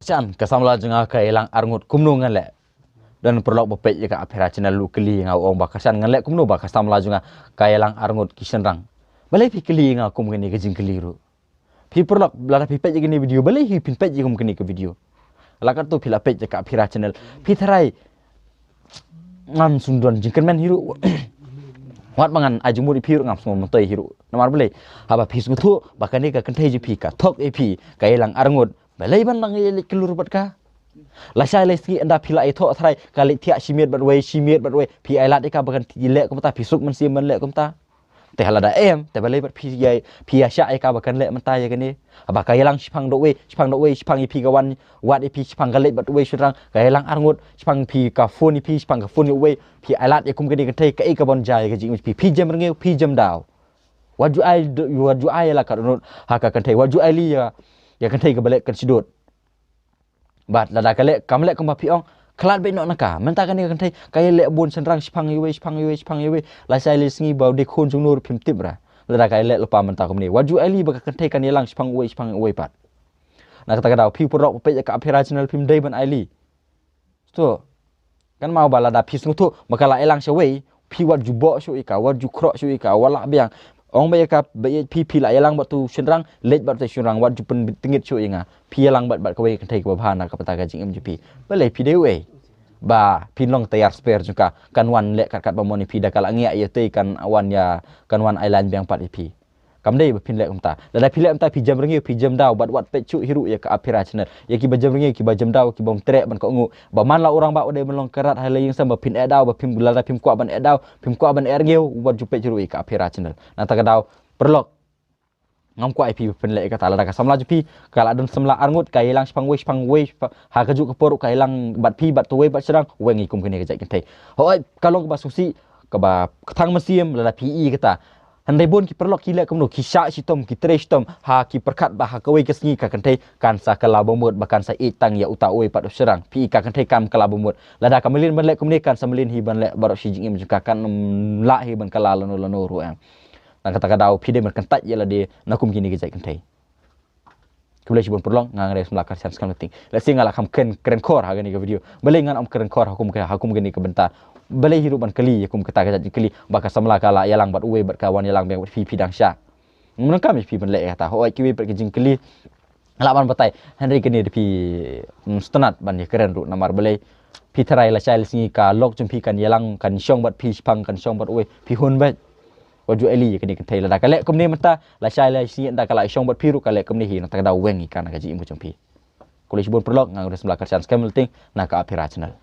Chan kasamla jenga ka elang arngut kumnu ngan le dan perlok bepet je ka aphira channel lu keli ngau ong bakasan ngan le kumnu ba kasamla jenga ka elang arngut kisenrang balai pi keli ngau kum gani ke jing keliru pi perlok blara pi pet je gani video balai hi pin pet je kum gani ke video lakat tu pila pet je ka aphira channel pi tharai ngam sundon jingken men hiru wat mangan ajumuri piru ngam semua mentoi hiru namar balai haba pi sutu bakani ka kentai je pi ka tok ep ka elang arngut balai ban lang ele kelur bat ka la sai le ski anda pila ai tho thrai kali thia shimiet bat wei pi ai lat ka bakan le ko ta pisuk man sim man le ko ta te hala da em te balai bat pi yai pi ya sha ai ka bakan le man ta ya gani aba ka elang sipang do wei sipang pi ka wan wat pi sipang ka le bat wei surang ka elang arngut sipang pi ka phone pi sipang ka phone wei pi ai lat kum gani ka thai ka ka bon jai ka jing pi jam ngeu pi jam daw waju ai la ka no ha ka kan thai waju ai li ya kan thai ka balek kan sidot bat lada kale kamlek kamba piong klat be no naka menta kan kan thai kay le bon senrang sipang yewe la sai le singi bau de khon jung nur phim tibra lada kay le lupa menta komni waju ali ba kan thai kan yelang sipang we pat na kata kadau pi purok pe ka aphira channel phim dei ban ali to kan mau bala da pis ngutu makala elang sewe pi waju bo shu ika waju kro shu ika wala biang ong ba ka pi la yelang batu senrang let bat senrang waju pen tingit shu inga pi yelang bat ka we kan thai ka bhana ka pata ka jing mjp balai pi dewe ba pinlong tayar spare juga kan wan le kat ba moni pi da kala ngia ye te kan awan ya kan wan island biang pat pi kam dei ba pin le kumta da pi le kumta pi jam rengi pi jam daw bat wat pe chu hiru ya ka aphira channel ya ki ba jam rengi ki ba jam daw ki bom trek ban ko ngu ba man la orang ba ode melong kerat hale yang sama pin edaw ba pin bulala pin kwa ban edaw pin kwa ban ergeu wat ju pe chu ka aphira channel na ta ka daw perlok ngam kwa ip pen le ka tala ka samla ju pi kala don samla arngut ka hilang spang we ha ka ju ka poru ka hilang bat pi bat tu we bat serang wengi kum kene ka jai kentai hoi kalong ba susi ka ba thang masiem la pi i kata handai bon ki perlok ki le kumno ki sha sitom ki tre sitom ha ki perkat ba ha ka we ka sngi ka kentai kan sa kala bomot bakan sa itang ya uta we pat serang pi ka kentai kam kala bomot la da kamelin ban le kumne kan samelin hi ban le baro si jing im juga kan la hi ban kala lano ru am na kata kadau pi de mer kentat ya la de nakum kini ke jai kentai kule sibon perlong ngang res melakar sans kan penting la singa la kam keren kor ha gani ka video balai ngan am keren kor hakum gani ka benta balai hirupan kali yakum kata ka kali baka samla kala yalang bat uwe bat kawan yalang bang pi dang sya mun kam pi ben le kata hoi kiwe bat jing kali laban batai henry kini pi stonat ban ye keren ru namar balai pi tharai la chai singi ka lok jumpi kan yalang kan syong bat pi pang kan syong bat uwe pi hun bat waju eli kini kentai la kale komni mata la chai la singi nda kala syong bat piru kale komni hi na ta da wengi kan ka ji imbu jumpi kulis bon perlok ngang res melakar sans kamel ting na ka aphira channel